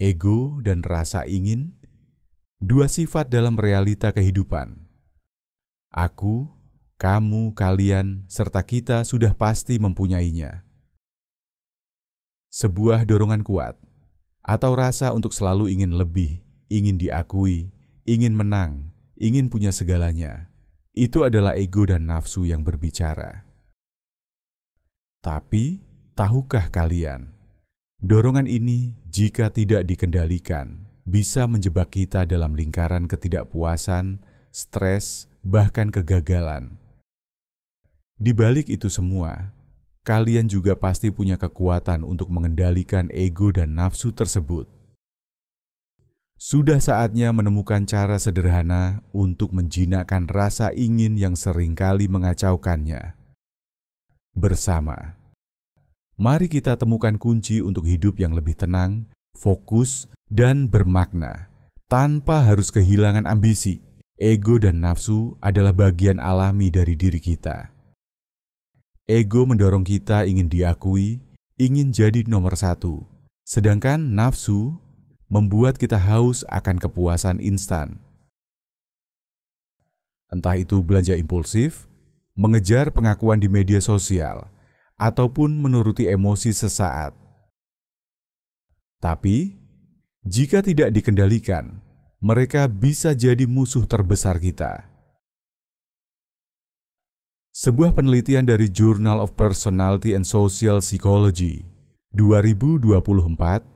ego dan rasa ingin, dua sifat dalam realita kehidupan. Aku, kamu, kalian, serta kita sudah pasti mempunyainya. Sebuah dorongan kuat, atau rasa untuk selalu ingin lebih, ingin diakui, ingin menang, ingin punya segalanya. Itu adalah ego dan nafsu yang berbicara. Tapi, tahukah kalian, dorongan ini jika tidak dikendalikan, bisa menjebak kita dalam lingkaran ketidakpuasan, stres, bahkan kegagalan. Di balik itu semua, kalian juga pasti punya kekuatan untuk mengendalikan ego dan nafsu tersebut. Sudah saatnya menemukan cara sederhana untuk menjinakkan rasa ingin yang seringkali mengacaukannya. Bersama, mari kita temukan kunci untuk hidup yang lebih tenang, fokus, dan bermakna, tanpa harus kehilangan ambisi. Ego dan nafsu adalah bagian alami dari diri kita. Ego mendorong kita ingin diakui, ingin jadi nomor satu, sedangkan nafsu membuat kita haus akan kepuasan instan. Entah itu belanja impulsif, mengejar pengakuan di media sosial, ataupun menuruti emosi sesaat. Tapi, jika tidak dikendalikan, mereka bisa jadi musuh terbesar kita. Sebuah penelitian dari Journal of Personality and Social Psychology 2024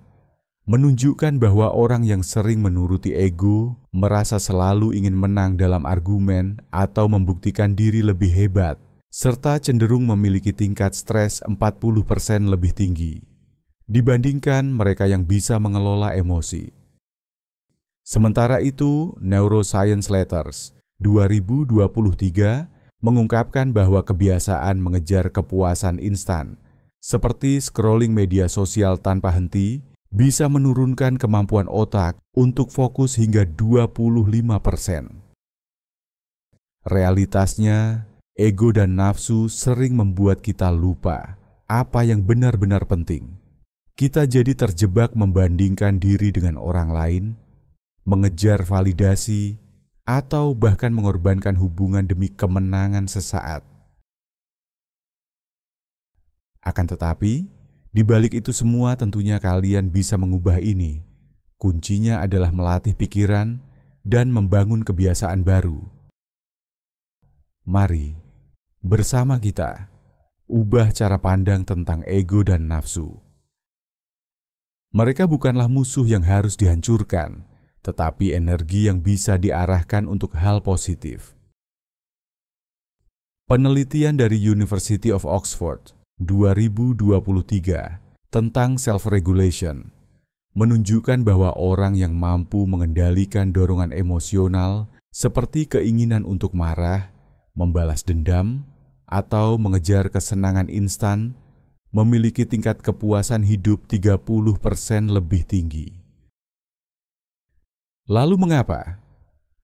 menunjukkan bahwa orang yang sering menuruti ego merasa selalu ingin menang dalam argumen atau membuktikan diri lebih hebat, serta cenderung memiliki tingkat stres 40% lebih tinggi dibandingkan mereka yang bisa mengelola emosi. Sementara itu, Neuroscience Letters 2023 mengungkapkan bahwa kebiasaan mengejar kepuasan instan, seperti scrolling media sosial tanpa henti, bisa menurunkan kemampuan otak untuk fokus hingga 25%. Realitasnya, ego dan nafsu sering membuat kita lupa apa yang benar-benar penting. Kita jadi terjebak membandingkan diri dengan orang lain, mengejar validasi, atau bahkan mengorbankan hubungan demi kemenangan sesaat. Akan tetapi, di balik itu semua tentunya kalian bisa mengubah ini. Kuncinya adalah melatih pikiran dan membangun kebiasaan baru. Mari, bersama kita, ubah cara pandang tentang ego dan nafsu. Mereka bukanlah musuh yang harus dihancurkan, tetapi energi yang bisa diarahkan untuk hal positif. Penelitian dari University of Oxford 2023 tentang self-regulation menunjukkan bahwa orang yang mampu mengendalikan dorongan emosional seperti keinginan untuk marah, membalas dendam, atau mengejar kesenangan instan memiliki tingkat kepuasan hidup 30% lebih tinggi. Lalu mengapa?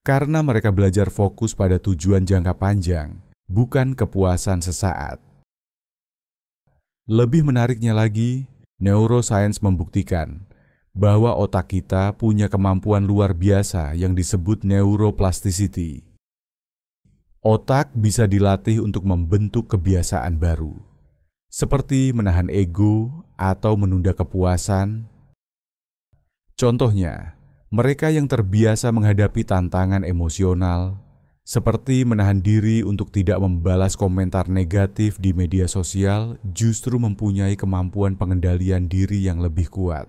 Karena mereka belajar fokus pada tujuan jangka panjang, bukan kepuasan sesaat. Lebih menariknya lagi, neuroscience membuktikan bahwa otak kita punya kemampuan luar biasa yang disebut neuroplasticity. Otak bisa dilatih untuk membentuk kebiasaan baru, seperti menahan ego atau menunda kepuasan. Contohnya, mereka yang terbiasa menghadapi tantangan emosional, seperti menahan diri untuk tidak membalas komentar negatif di media sosial, justru mempunyai kemampuan pengendalian diri yang lebih kuat.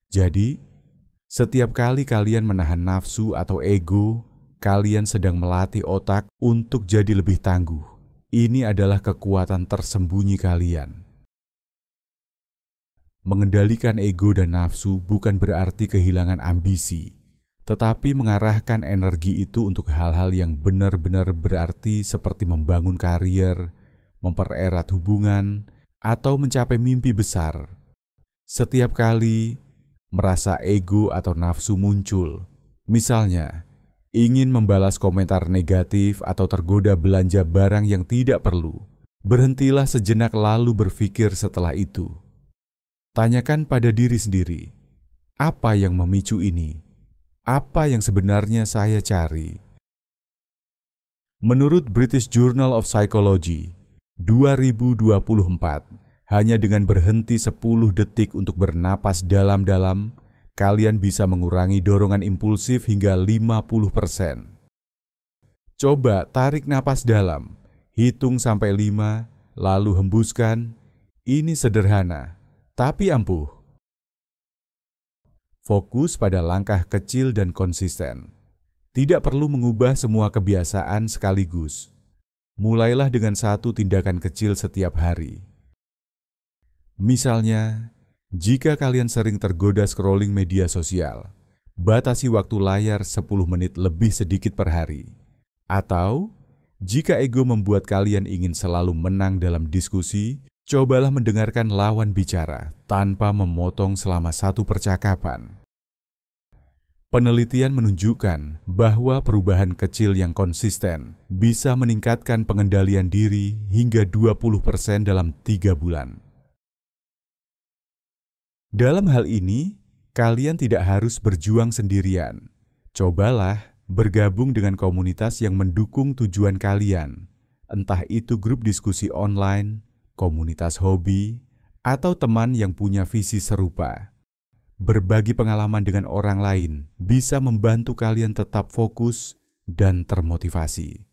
Jadi, setiap kali kalian menahan nafsu atau ego, kalian sedang melatih otak untuk jadi lebih tangguh. Ini adalah kekuatan tersembunyi kalian. Mengendalikan ego dan nafsu bukan berarti kehilangan ambisi, tetapi mengarahkan energi itu untuk hal-hal yang benar-benar berarti seperti membangun karier, mempererat hubungan, atau mencapai mimpi besar. Setiap kali merasa ego atau nafsu muncul, misalnya ingin membalas komentar negatif atau tergoda belanja barang yang tidak perlu, berhentilah sejenak lalu berpikir setelah itu. Tanyakan pada diri sendiri, apa yang memicu ini? Apa yang sebenarnya saya cari? Menurut British Journal of Psychology, 2024, hanya dengan berhenti 10 detik untuk bernapas dalam-dalam, kalian bisa mengurangi dorongan impulsif hingga 50%. Coba tarik napas dalam, hitung sampai 5, lalu hembuskan. Ini sederhana, tapi ampuh. Fokus pada langkah kecil dan konsisten. Tidak perlu mengubah semua kebiasaan sekaligus. Mulailah dengan satu tindakan kecil setiap hari. Misalnya, jika kalian sering tergoda scrolling media sosial, batasi waktu layar 10 menit lebih sedikit per hari. Atau, jika ego membuat kalian ingin selalu menang dalam diskusi, cobalah mendengarkan lawan bicara tanpa memotong selama satu percakapan. Penelitian menunjukkan bahwa perubahan kecil yang konsisten bisa meningkatkan pengendalian diri hingga 20% dalam 3 bulan. Dalam hal ini, kalian tidak harus berjuang sendirian. Cobalah bergabung dengan komunitas yang mendukung tujuan kalian, entah itu grup diskusi online, komunitas hobi, atau teman yang punya visi serupa. Berbagi pengalaman dengan orang lain bisa membantu kalian tetap fokus dan termotivasi.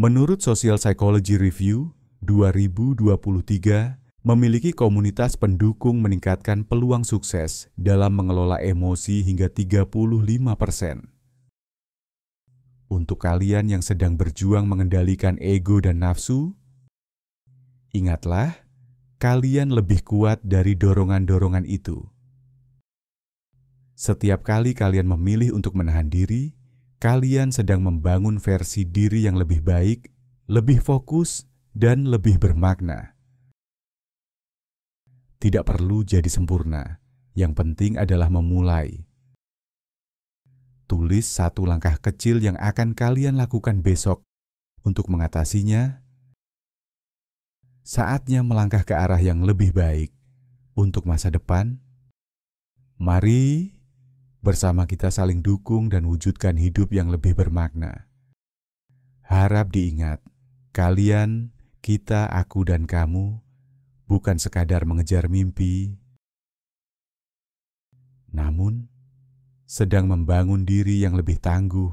Menurut Social Psychology Review 2023, memiliki komunitas pendukung meningkatkan peluang sukses dalam mengelola emosi hingga 35%. Untuk kalian yang sedang berjuang mengendalikan ego dan nafsu, ingatlah, kalian lebih kuat dari dorongan-dorongan itu. Setiap kali kalian memilih untuk menahan diri, kalian sedang membangun versi diri yang lebih baik, lebih fokus, dan lebih bermakna. Tidak perlu jadi sempurna, yang penting adalah memulai. Tulis satu langkah kecil yang akan kalian lakukan besok untuk mengatasinya. Saatnya melangkah ke arah yang lebih baik untuk masa depan. Mari bersama kita saling dukung dan wujudkan hidup yang lebih bermakna. Harap diingat, kalian, kita, aku, dan kamu bukan sekadar mengejar mimpi, namun sedang membangun diri yang lebih tangguh